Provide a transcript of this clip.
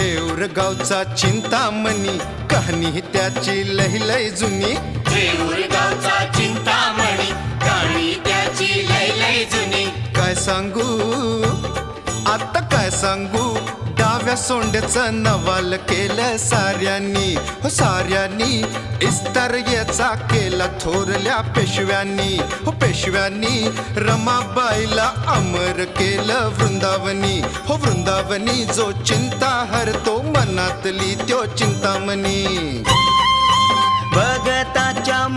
हेऊर गावचा चिंतामणी कहाणी त्याची लय लय जुनी. हेऊर गावचा चिंतामणी कहाणी त्याची लय लय जुनी. काय सांगू आता काय सांगू, डाव्या सोंड्याचं नवाल केलं साऱ्यांनी, हो साऱ्यांनी. इस्तर याचा केला थोरल्या पेशव्यांनी, हो पेशव्यांनी. रमाबाईला अमर केलं वृंदावनी, हो वृंदावनी. जो चिंता हरतो मनातली त्यो चिंतामणी. भगताच्या